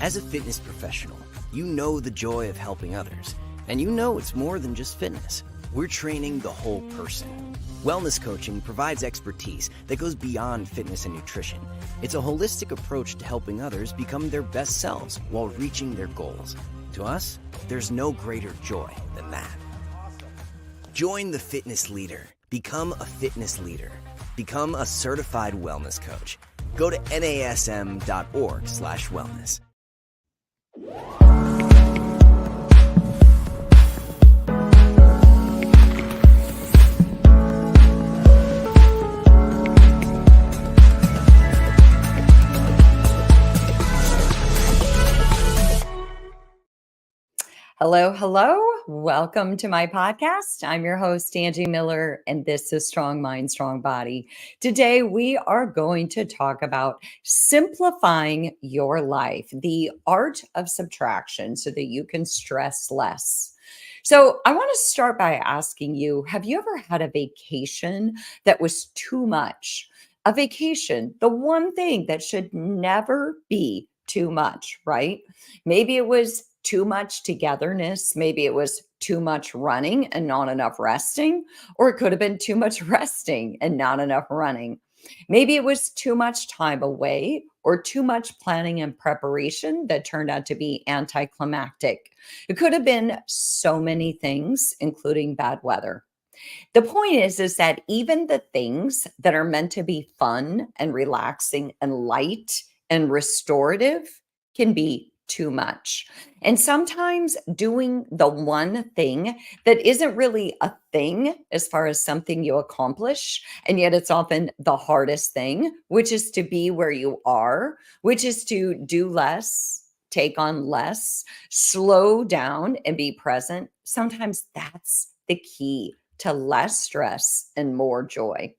As a fitness professional, you know the joy of helping others, and you know it's more than just fitness. We're training the whole person. Wellness coaching provides expertise that goes beyond fitness and nutrition. It's a holistic approach to helping others become their best selves while reaching their goals. To us, there's no greater joy than that. Join the fitness leader. Become a fitness leader. Become a certified wellness coach. Go to nasm.org/wellness. Hello, hello. Welcome to my podcast. I'm your host, Angie Miller, and this is Strong Mind, Strong Body. Today, we are going to talk about simplifying your life, the art of subtraction so that you can stress less. So, I want to start by asking you, have you ever had a vacation that was too much? A vacation, the one thing that should never be too much, right? Maybe it was too much togetherness. Maybe it was too much running and not enough resting, or it could have been too much resting and not enough running. Maybe it was too much time away or too much planning and preparation that turned out to be anticlimactic. It could have been so many things, including bad weather. The point is that even the things that are meant to be fun and relaxing and light and restorative can be too much. And sometimes doing the one thing that isn't really a thing as far as something you accomplish, and yet it's often the hardest thing, which is to be where you are, which is to do less, take on less, slow down and be present. Sometimes that's the key to less stress and more joy.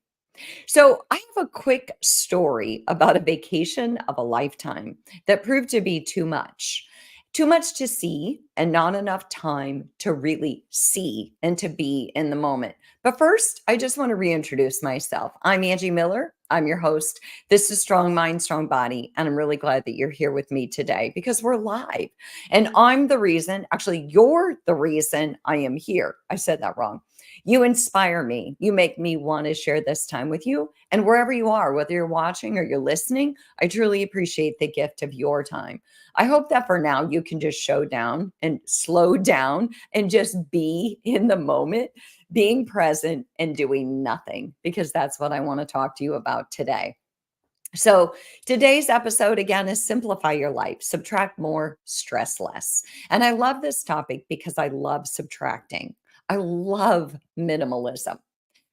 So, I have a quick story about a vacation of a lifetime that proved to be too much. Too much to see and not enough time to really see and to be in the moment. But first, I just want to reintroduce myself. I'm Angie Miller. I'm your host. This is Strong Mind, Strong Body. And I'm really glad that you're here with me today because we're live. And I'm the reason, actually, you're the reason I am here. I said that wrong. You inspire me. You make me want to share this time with you. And wherever you are, whether you're watching or you're listening, I truly appreciate the gift of your time. I hope that for now you can just show down and slow down and just be in the moment, being present and doing nothing, because that's what I want to talk to you about today. So today's episode again is simplify your life, subtract more, stress less. And I love this topic because I love subtracting. I love minimalism.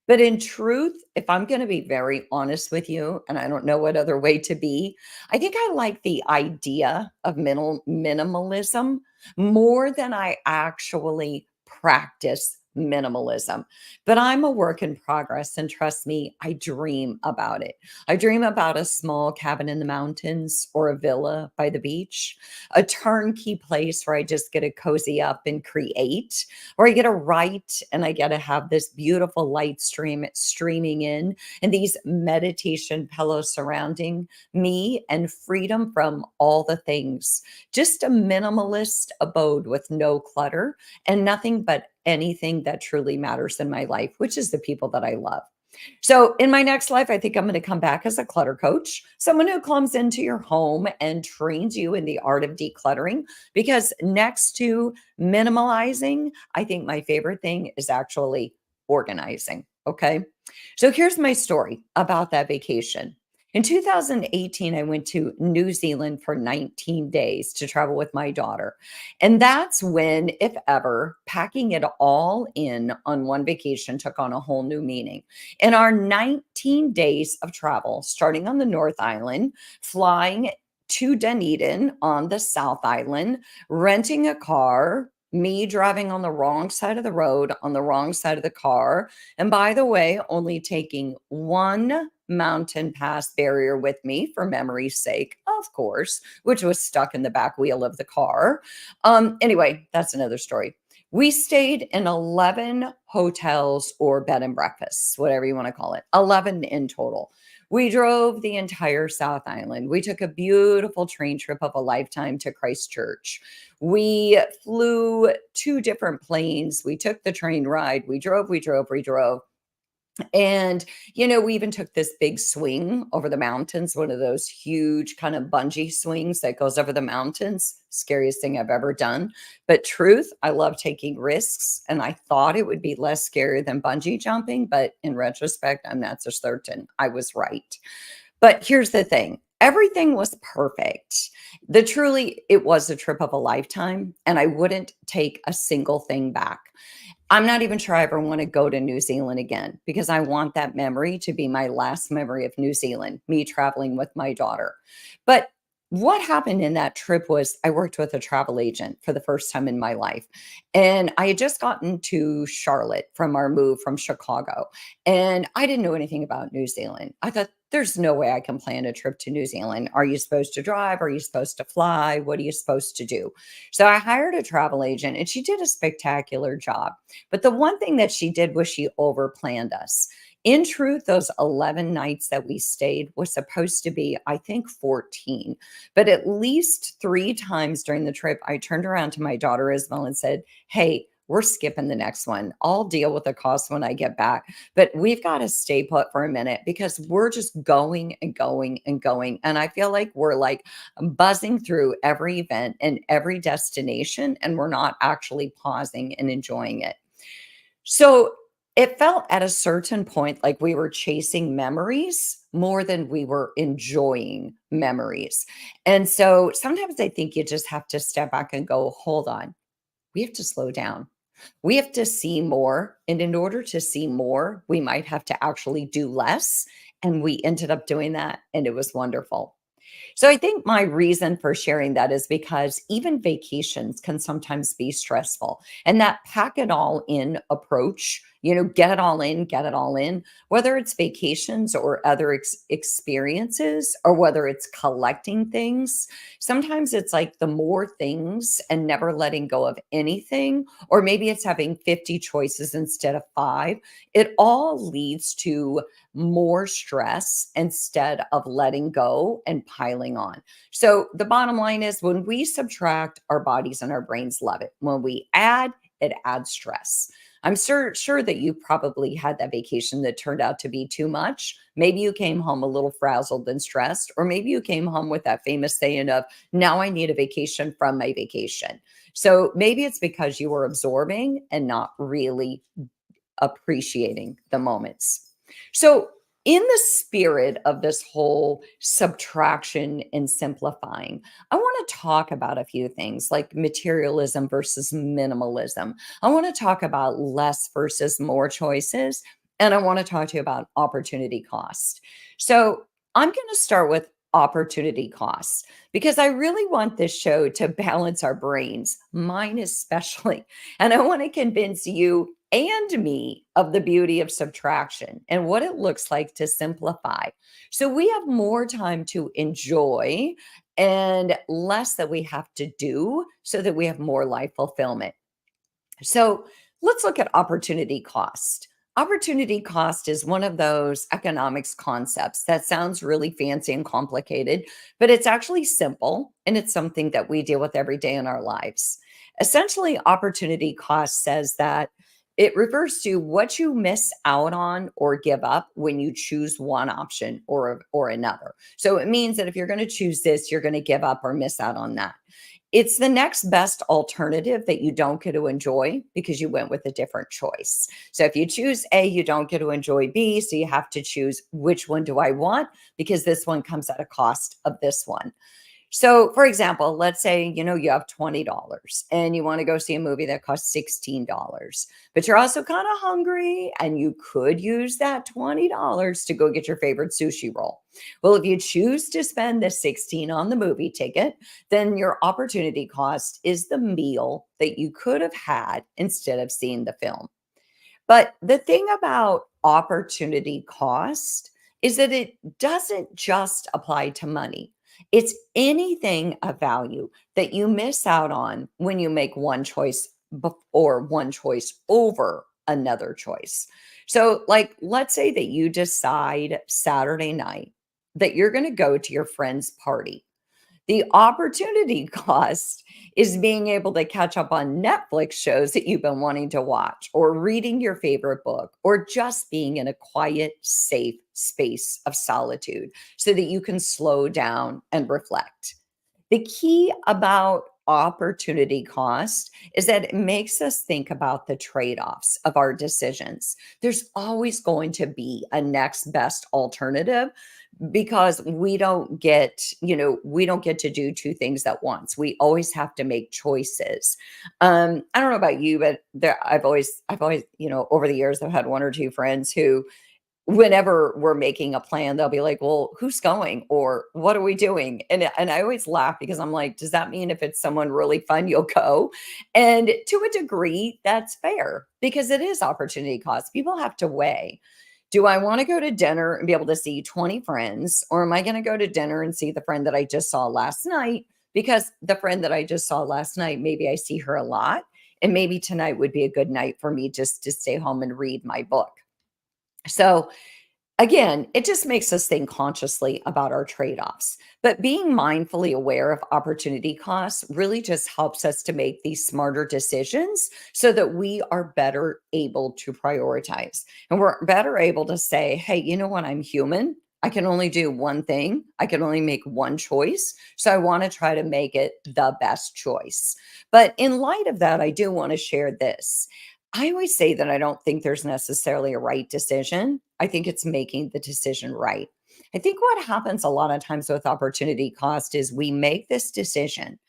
But in truth, if I'm going to be very honest with you, and I don't know what other way to be, I think I like the idea of minimalism more than I actually practice minimalism. But I'm a work in progress, and trust me, I dream about it. I dream about a small cabin in the mountains or a villa by the beach, a turnkey place where I just get to cozy up and create, or I get to write and I get to have this beautiful light streaming in and these meditation pillows surrounding me and freedom from all the things. Just a minimalist abode with no clutter and nothing but anything that truly matters in my life, which is the people that I love. So in my next life, I think I'm going to come back as a clutter coach, someone who comes into your home and trains you in the art of decluttering. Because next to minimalizing, I think my favorite thing is actually organizing. Okay. So here's my story about that vacation. In 2018, I went to New Zealand for 19 days to travel with my daughter. And that's when, if ever, packing it all in on one vacation took on a whole new meaning. In our 19 days of travel, starting on the North Island, flying to Dunedin on the South Island, renting a car, me driving on the wrong side of the road, on the wrong side of the car. And by the way, only taking one mountain pass barrier with me for memory's sake, of course, which was stuck in the back wheel of the car. Anyway, that's another story. We stayed in 11 hotels or bed and breakfasts, whatever you want to call it, 11 in total. We drove the entire South Island. We took a beautiful train trip of a lifetime to Christchurch. We flew two different planes. We took the train ride. We drove. And, we even took this big swing over the mountains, one of those huge kind of bungee swings that goes over the mountains. Scariest thing I've ever done. But truth, I love taking risks. And I thought it would be less scary than bungee jumping. But in retrospect, I'm not so certain. I was right. But here's the thing. Everything was perfect. It was a trip of a lifetime, and I wouldn't take a single thing back. I'm not even sure I ever want to go to New Zealand again because I want that memory to be my last memory of New Zealand, me traveling with my daughter. But what happened in that trip was I worked with a travel agent for the first time in my life. And I had just gotten to Charlotte from our move from Chicago. And I didn't know anything about New Zealand. I thought, there's no way I can plan a trip to New Zealand. Are you supposed to drive? Are you supposed to fly? What are you supposed to do? So I hired a travel agent and she did a spectacular job. But the one thing that she did was she overplanned us. In truth, those 11 nights that we stayed was supposed to be, I think, 14. But at least three times during the trip, I turned around to my daughter Isabel and said, hey, we're skipping the next one. I'll deal with the cost when I get back. But we've got to stay put for a minute because we're just going and going and going. And I feel like we're like buzzing through every event and every destination, and we're not actually pausing and enjoying it. So it felt at a certain point like we were chasing memories more than we were enjoying memories. And so sometimes I think you just have to step back and go, hold on, we have to slow down. We have to see more. And in order to see more, we might have to actually do less. And we ended up doing that. And it was wonderful. So I think my reason for sharing that is because even vacations can sometimes be stressful. And that pack it all in approach, get it all in, whether it's vacations or other experiences or whether it's collecting things. Sometimes it's like the more things and never letting go of anything, or maybe it's having 50 choices instead of five. It all leads to more stress instead of letting go and piling on. So the bottom line is when we subtract, our bodies and our brains love it. When we add, it adds stress. I'm sure that you probably had that vacation that turned out to be too much. Maybe you came home a little frazzled and stressed, or maybe you came home with that famous saying of, now I need a vacation from my vacation. So maybe it's because you were absorbing and not really appreciating the moments. So, in the spirit of this whole subtraction and simplifying, I want to talk about a few things like materialism versus minimalism. I want to talk about less versus more choices. And I want to talk to you about opportunity cost. So, I'm going to start with opportunity costs because I really want this show to balance our brains, mine especially. And I want to convince you and me of the beauty of subtraction and what it looks like to simplify. So we have more time to enjoy and less that we have to do so that we have more life fulfillment. So let's look at opportunity cost. Opportunity cost is one of those economics concepts that sounds really fancy and complicated, but it's actually simple and it's something that we deal with every day in our lives. Essentially, opportunity cost says that it refers to what you miss out on or give up when you choose one option or another. So it means that if you're going to choose this, you're going to give up or miss out on that. It's the next best alternative that you don't get to enjoy because you went with a different choice. So if you choose A, you don't get to enjoy B. So you have to choose which one do I want because this one comes at a cost of this one. So, for example, let's say, you have $20 and you want to go see a movie that costs $16, but you're also kind of hungry and you could use that $20 to go get your favorite sushi roll. Well, if you choose to spend the 16 on the movie ticket, then your opportunity cost is the meal that you could have had instead of seeing the film. But the thing about opportunity cost is that it doesn't just apply to money. It's anything of value that you miss out on when you make one choice or one choice over another choice. So, like, let's say that you decide Saturday night that you're going to go to your friend's party. The opportunity cost is being able to catch up on Netflix shows that you've been wanting to watch, or reading your favorite book, or just being in a quiet, safe space of solitude so that you can slow down and reflect. The key about opportunity cost is that it makes us think about the trade offs of our decisions. There's always going to be a next best alternative because we don't get to do two things at once. We always have to make choices. I don't know about you, but I've always, over the years, I've had one or two friends who, whenever we're making a plan, they'll be like, "Well, who's going?" or "What are we doing?" And I always laugh because I'm like, "Does that mean if it's someone really fun, you'll go?" And to a degree, that's fair because it is opportunity cost. People have to weigh. Do I want to go to dinner and be able to see 20 friends, or am I going to go to dinner and see the friend that I just saw last night? Because the friend that I just saw last night, maybe I see her a lot, and maybe tonight would be a good night for me just to stay home and read my book. So, again, it just makes us think consciously about our trade offs. But being mindfully aware of opportunity costs really just helps us to make these smarter decisions so that we are better able to prioritize. And we're better able to say, hey, you know what? I'm human. I can only do one thing. I can only make one choice. So I want to try to make it the best choice. But in light of that, I do want to share this. I always say that I don't think there's necessarily a right decision. I think it's making the decision right. I think what happens a lot of times with opportunity cost is we make this decision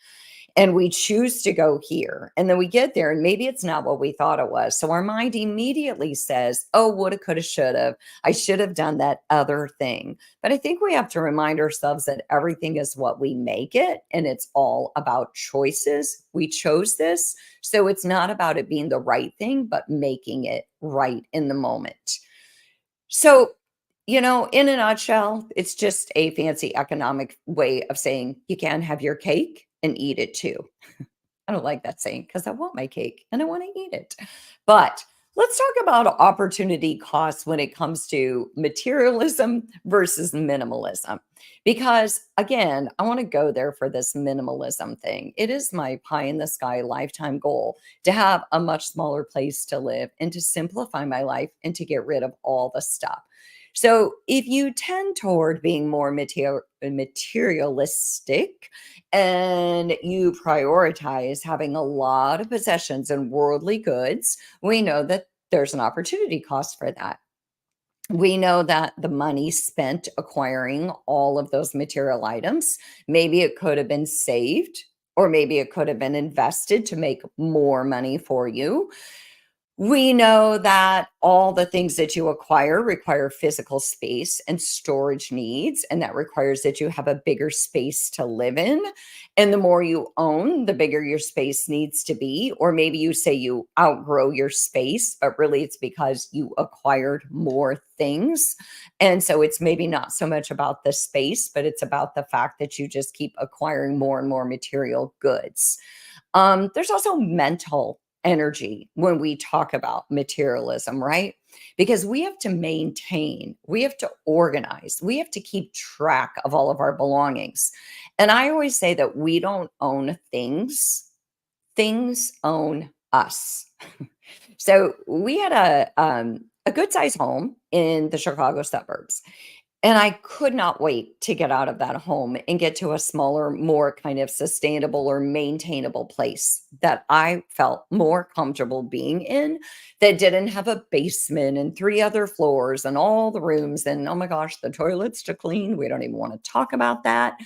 and we choose to go here. And then we get there and maybe it's not what we thought it was. So our mind immediately says, oh, woulda, coulda, shoulda. I should have done that other thing. But I think we have to remind ourselves that everything is what we make it. And it's all about choices. We chose this. So it's not about it being the right thing, but making it right in the moment. So, in a nutshell, it's just a fancy economic way of saying you can have your cake and eat it too. I don't like that saying because I want my cake and I want to eat it. But let's talk about opportunity costs when it comes to materialism versus minimalism. Because again, I want to go there for this minimalism thing. It is my pie in the sky lifetime goal to have a much smaller place to live and to simplify my life and to get rid of all the stuff. So, if you tend toward being more materialistic and you prioritize having a lot of possessions and worldly goods, we know that there's an opportunity cost for that. We know that the money spent acquiring all of those material items, maybe it could have been saved, or maybe it could have been invested to make more money for you. We know that all the things that you acquire require physical space and storage needs, and that requires that you have a bigger space to live in. And the more you own, the bigger your space needs to be. Or maybe you say you outgrow your space, but really it's because you acquired more things. And so it's maybe not so much about the space, but it's about the fact that you just keep acquiring more and more material goods. There's also mental energy when we talk about materialism, right? Because we have to maintain, we have to organize, we have to keep track of all of our belongings. And I always say that we don't own things, things own us. So we had a good sized home in the Chicago suburbs. And I could not wait to get out of that home and get to a smaller, more kind of sustainable or maintainable place that I felt more comfortable being in, that didn't have a basement and three other floors and all the rooms. And oh my gosh, the toilets to clean. We don't even want to talk about that.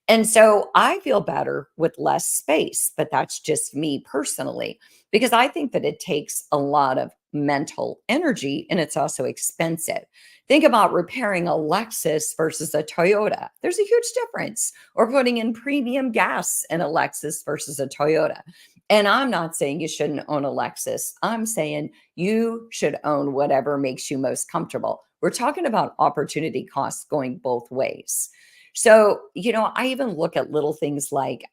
And so I feel better with less space, but that's just me personally, because I think that it takes a lot of mental energy and it's also expensive. Think about repairing a Lexus versus a Toyota. There's a huge difference. Or putting in premium gas in a Lexus versus a Toyota. And I'm not saying you shouldn't own a Lexus. I'm saying you should own whatever makes you most comfortable. We're talking about opportunity costs going both ways. So, I even look at little things like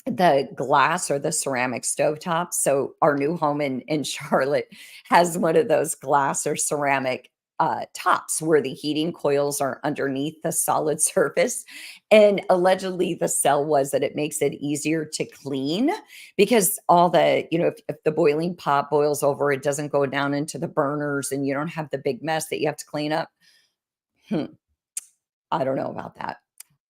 the glass or the ceramic stovetops. So our new home in Charlotte has one of those glass or ceramic tops where the heating coils are underneath the solid surface. And allegedly, the sell was that it makes it easier to clean because all the, if the boiling pot boils over, it doesn't go down into the burners and you don't have the big mess that you have to clean up. Hmm, I don't know about that.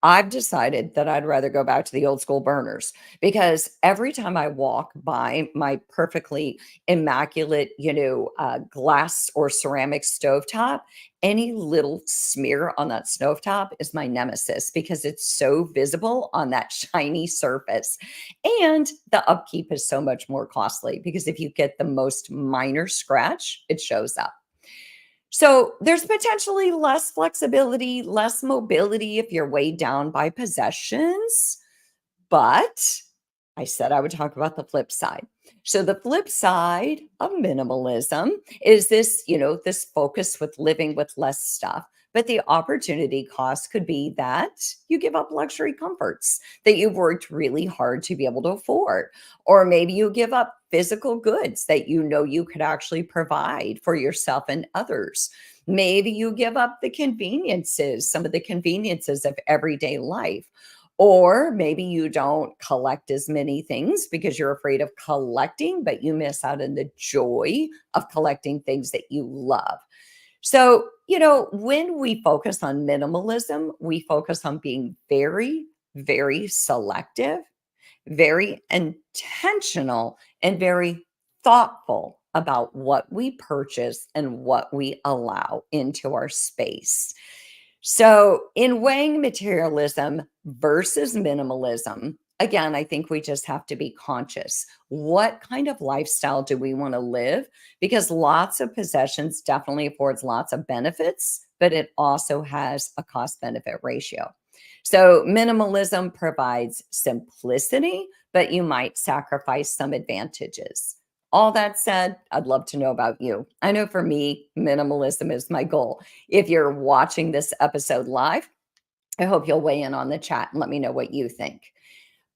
I've decided that I'd rather go back to the old school burners because every time I walk by my perfectly immaculate, glass or ceramic stovetop, any little smear on that stovetop is my nemesis because it's so visible on that shiny surface. And the upkeep is so much more costly because if you get the most minor scratch, it shows up. So there's potentially less flexibility, less mobility if you're weighed down by possessions. But I said I would talk about the flip side. So the flip side of minimalism is this, this focus with living with less stuff. But the opportunity cost could be that you give up luxury comforts that you've worked really hard to be able to afford. Or maybe you give up physical goods that you know you could actually provide for yourself and others. Maybe you give up the conveniences, some of the conveniences of everyday life. Or maybe you don't collect as many things because you're afraid of collecting, but you miss out on the joy of collecting things that you love. So, when we focus on minimalism, we focus on being very, very selective, very intentional, and very thoughtful about what we purchase and what we allow into our space. So, in weighing materialism versus minimalism, again, I think we just have to be conscious. What kind of lifestyle do we want to live? Because lots of possessions definitely affords lots of benefits, but it also has a cost benefit ratio. So, minimalism provides simplicity, but you might sacrifice some advantages. All that said, I'd love to know about you. I know for me, minimalism is my goal. If you're watching this episode live, I hope you'll weigh in on the chat and let me know what you think.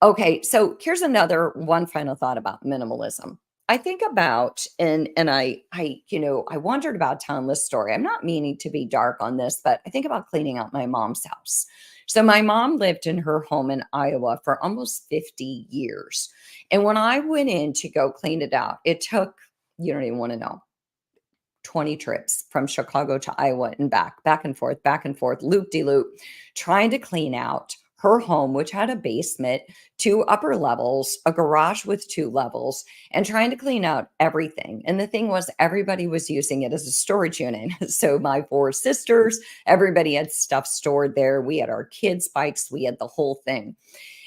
Okay, so here's another one final thought about minimalism. I think about and I wondered about telling this story. I'm not meaning to be dark on this, but I think about cleaning out my mom's house. So my mom lived in her home in Iowa for almost 50 years. And when I went in to go clean it out, it took, you don't even want to know, 20 trips from Chicago to Iowa and back and forth, loop de loop, trying to clean out her home, which had a basement, two upper levels, a garage with two levels, and trying to clean out everything. And the thing was, everybody was using it as a storage unit. So my four sisters, everybody had stuff stored there. We had our kids' bikes, we had the whole thing.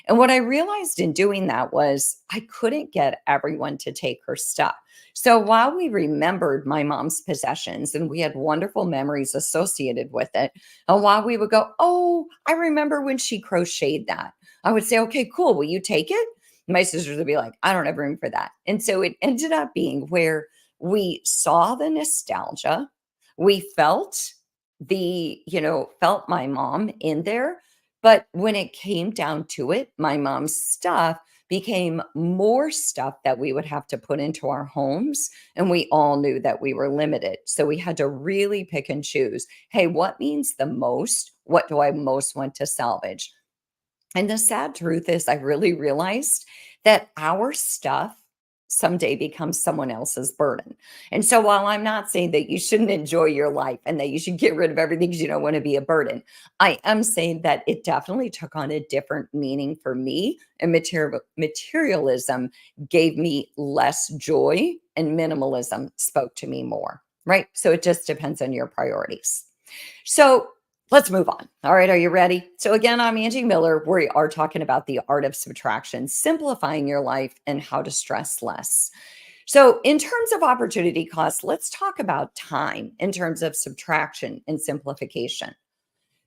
And what I realized in doing that was I couldn't get everyone to take her stuff. So while we remembered my mom's possessions and we had wonderful memories associated with it, and while we would go, "Oh, I remember when she crocheted that," I would say, "Okay, cool. Will you take it?" My sisters would be like, "I don't have room for that." And so it ended up being where we saw the nostalgia, we felt my mom in there, but when it came down to it, my mom's stuff became more stuff that we would have to put into our homes. And we all knew that we were limited. So we had to really pick and choose. Hey, what means the most? What do I most want to salvage? And the sad truth is, I really realized that our stuff someday becomes someone else's burden. And so, while I'm not saying that you shouldn't enjoy your life and that you should get rid of everything because you don't want to be a burden, I am saying that it definitely took on a different meaning for me. And materialism gave me less joy, and minimalism spoke to me more. Right. So, it just depends on your priorities. So, let's move on. All right, are you ready? So, again, I'm Angie Miller. We are talking about the art of subtraction, simplifying your life, and how to stress less. So, in terms of opportunity costs, let's talk about time in terms of subtraction and simplification.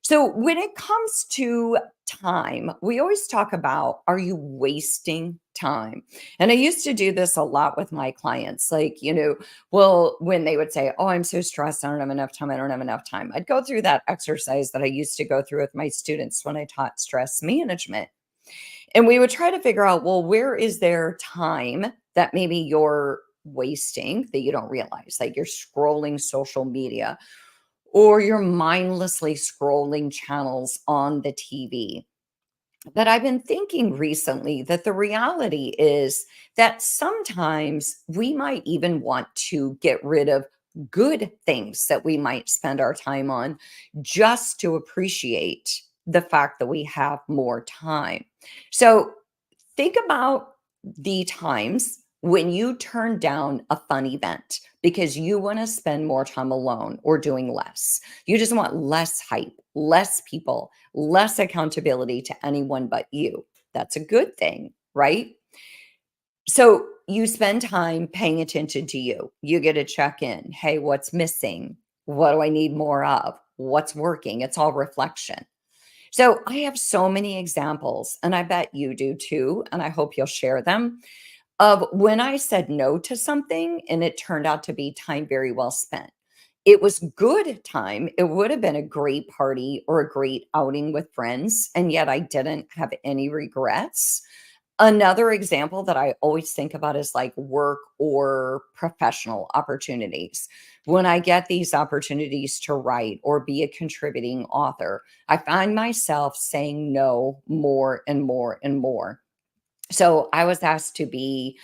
So, when it comes to time, we always talk about, are you wasting time? And I used to do this a lot with my clients. Like, well, when they would say, "Oh, I'm so stressed. I don't have enough time. I don't have enough time." I'd go through that exercise that I used to go through with my students when I taught stress management. And we would try to figure out, well, where is there time that maybe you're wasting that you don't realize? Like you're scrolling social media or you're mindlessly scrolling channels on the TV. But I've been thinking recently that the reality is that sometimes we might even want to get rid of good things that we might spend our time on just to appreciate the fact that we have more time. So think about the times when you turn down a fun event because you want to spend more time alone or doing less. You just want less hype, less people, less accountability to anyone but you. That's a good thing, right? So you spend time paying attention to you. You get a check in. Hey, what's missing? What do I need more of? What's working? It's all reflection. So I have so many examples, and I bet you do too. And I hope you'll share them of when I said no to something and it turned out to be time very well spent. It was good time. It would have been a great party or a great outing with friends. And yet I didn't have any regrets. Another example that I always think about is like work or professional opportunities. When I get these opportunities to write or be a contributing author, I find myself saying no more and more and more. So I was asked to be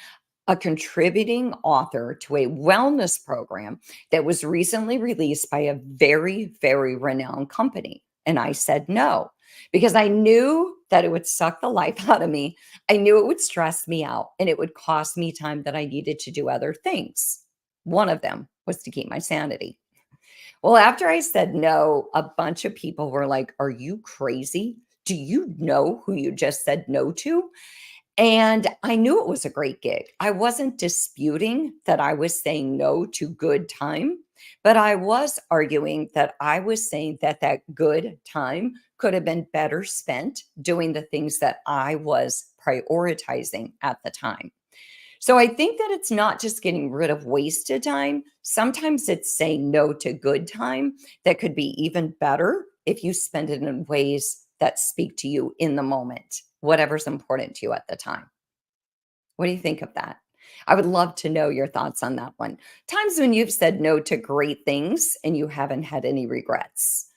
a contributing author to a wellness program that was recently released by a very, very renowned company. And I said no because I knew that it would suck the life out of me. I knew it would stress me out and it would cost me time that I needed to do other things. One of them was to keep my sanity. Well, after I said no, a bunch of people were like, "Are you crazy? Do you know who you just said no to?" And I knew it was a great gig. I wasn't disputing that I was saying no to good time, but I was arguing that I was saying that that good time could have been better spent doing the things that I was prioritizing at the time. So I think that it's not just getting rid of wasted time. Sometimes it's saying no to good time that could be even better if you spend it in ways that speak to you in the moment, whatever's important to you at the time. What do you think of that? I would love to know your thoughts on that one. Times when you've said no to great things and you haven't had any regrets.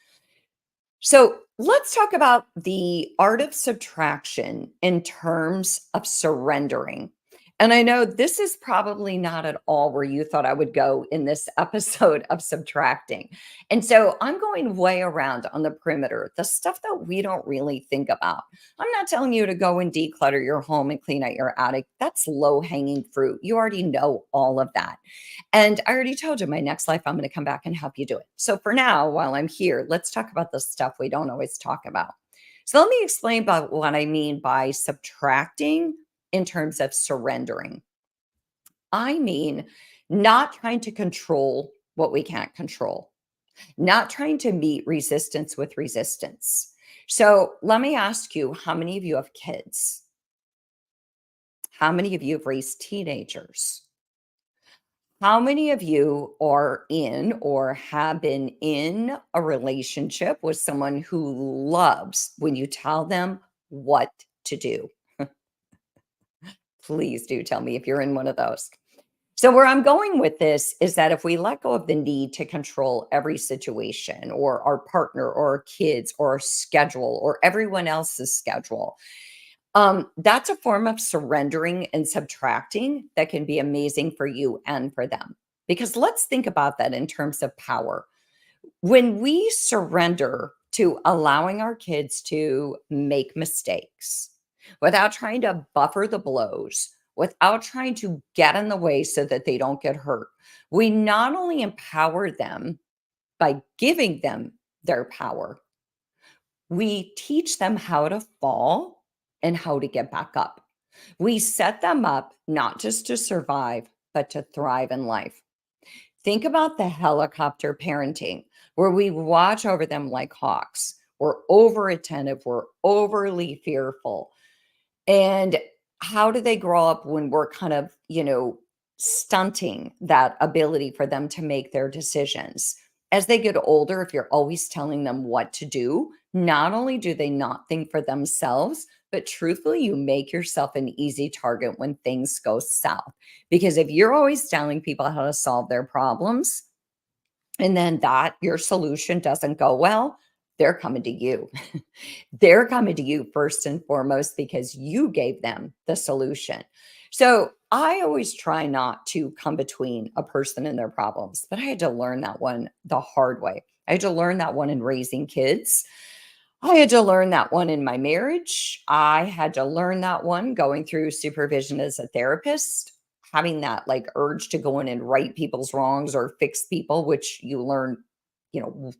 So let's talk about the art of subtraction in terms of surrendering. And I know this is probably not at all where you thought I would go in this episode of subtracting. And so I'm going way around on the perimeter, the stuff that we don't really think about. I'm not telling you to go and declutter your home and clean out your attic. That's low hanging fruit. You already know all of that. And I already told you my next life, I'm going to come back and help you do it. So for now, while I'm here, let's talk about the stuff we don't always talk about. So let me explain about what I mean by subtracting in terms of surrendering. I mean, not trying to control what we can't control, not trying to meet resistance with resistance. So let me ask you, how many of you have kids? How many of you have raised teenagers? How many of you are in or have been in a relationship with someone who loves when you tell them what to do? Please do tell me if you're in one of those. So, where I'm going with this is that if we let go of the need to control every situation or our partner or our kids or our schedule or everyone else's schedule, that's a form of surrendering and subtracting that can be amazing for you and for them. Because let's think about that in terms of power. When we surrender to allowing our kids to make mistakes without trying to buffer the blows, without trying to get in the way so that they don't get hurt, we not only empower them by giving them their power, we teach them how to fall and how to get back up. We set them up not just to survive, but to thrive in life. Think about the helicopter parenting, where we watch over them like hawks. We're over attentive, we're overly fearful. And how do they grow up when we're kind of, stunting that ability for them to make their decisions? As they get older, if you're always telling them what to do, not only do they not think for themselves, But truthfully, you make yourself an easy target when things go south. Because if you're always telling people how to solve their problems, and then that your solution doesn't go well, they're coming to you. They're coming to you first and foremost because you gave them the solution. So I always try not to come between a person and their problems, but I had to learn that one the hard way. I had to learn that one in raising kids. I had to learn that one in my marriage. I had to learn that one going through supervision as a therapist, having that like urge to go in and right people's wrongs or fix people, which you learn,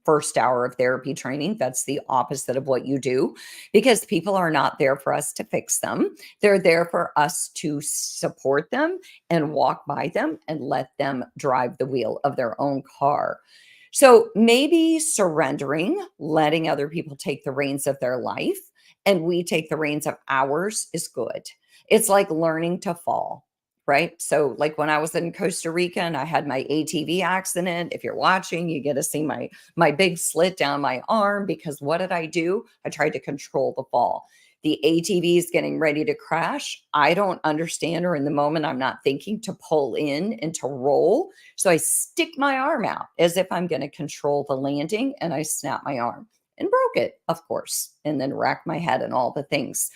first hour of therapy training. That's the opposite of what you do because people are not there for us to fix them. They're there for us to support them and walk by them and let them drive the wheel of their own car. So maybe surrendering, letting other people take the reins of their life and we take the reins of ours is good. It's like learning to fall, right? So like when I was in Costa Rica and I had my ATV accident, if you're watching, you get to see my big slit down my arm because what did I do? I tried to control the fall. The ATV is getting ready to crash. I don't understand, or in the moment, I'm not thinking to pull in and to roll. So I stick my arm out as if I'm going to control the landing and I snap my arm and broke it, of course, and then racked my head and all the things.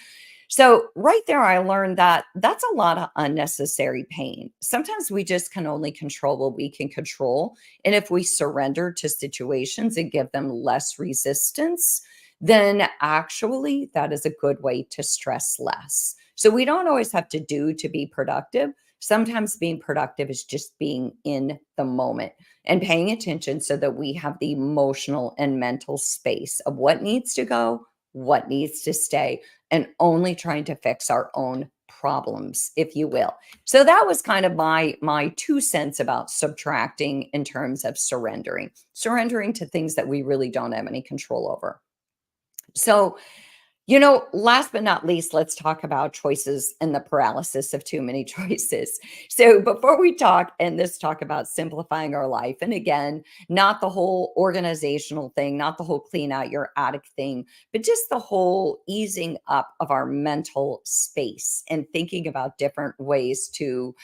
So right there, I learned that that's a lot of unnecessary pain. Sometimes we just can only control what we can control. And if we surrender to situations and give them less resistance, then actually that is a good way to stress less. So we don't always have to do to be productive. Sometimes being productive is just being in the moment and paying attention so that we have the emotional and mental space of what needs to go, what needs to stay, and only trying to fix our own problems, if you will. So that was kind of my 2 cents about subtracting in terms of surrendering to things that we really don't have any control over. So, last but not least, let's talk about choices and the paralysis of too many choices. So, before we talk about simplifying our life, and again, not the whole organizational thing, not the whole clean out your attic thing, but just the whole easing up of our mental space and thinking about different ways to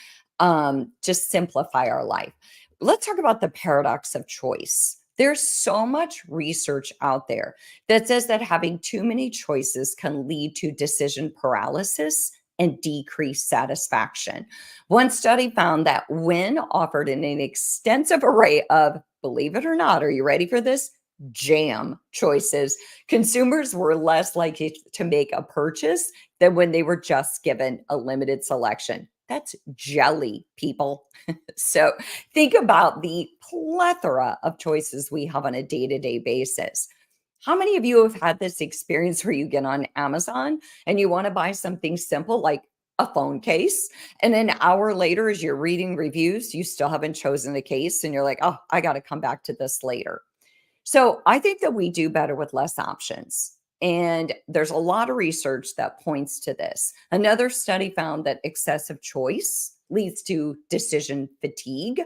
just simplify our life. Let's talk about the paradox of choice. There's so much research out there that says that having too many choices can lead to decision paralysis and decreased satisfaction. One study found that when offered an extensive array of, believe it or not, are you ready for this? Jam choices, consumers were less likely to make a purchase than when they were just given a limited selection. That's jelly, people. So think about the plethora of choices we have on a day to day basis. How many of you have had this experience where you get on Amazon and you want to buy something simple like a phone case? And an hour later, as you're reading reviews, you still haven't chosen a case and you're like, oh, I got to come back to this later. So I think that we do better with less options. And there's a lot of research that points to this. Another study found that excessive choice leads to decision fatigue,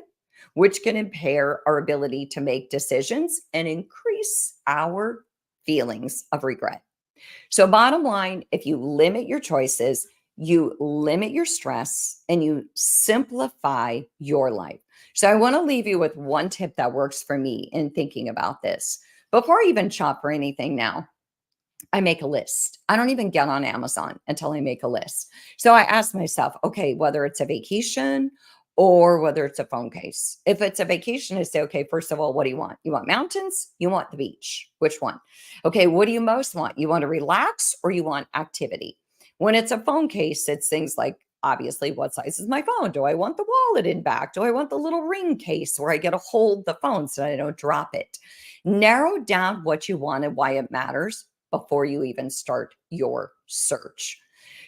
which can impair our ability to make decisions and increase our feelings of regret. So, bottom line, if you limit your choices, you limit your stress and you simplify your life. So, I want to leave you with one tip that works for me in thinking about this. Before I even shop for anything now, I make a list. I don't even get on Amazon until I make a list. So I ask myself, okay, whether it's a vacation or whether it's a phone case. If it's a vacation, I say, okay, first of all, what do you want? You want mountains? You want the beach? Which one? Okay, what do you most want? You want to relax or you want activity? When it's a phone case, it's things like, obviously, what size is my phone? Do I want the wallet in back? Do I want the little ring case where I get to hold the phone so I don't drop it? Narrow down what you want and why it matters before you even start your search.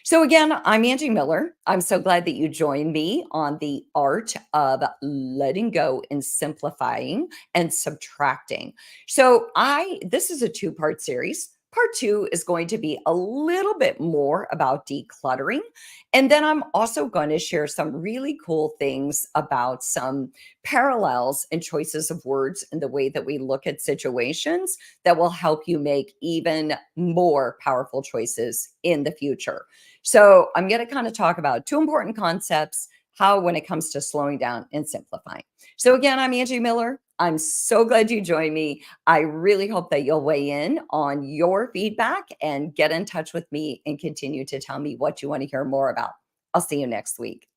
So, again, I'm Angie Miller. I'm so glad that you joined me on the art of letting go and simplifying and subtracting. So, this is a 2-part series. Part two is going to be a little bit more about decluttering. And then I'm also going to share some really cool things about some parallels and choices of words in the way that we look at situations that will help you make even more powerful choices in the future. So, I'm going to kind of talk about two important concepts how when it comes to slowing down and simplifying. So, again, I'm Angie Miller. I'm so glad you joined me. I really hope that you'll weigh in on your feedback and get in touch with me and continue to tell me what you want to hear more about. I'll see you next week.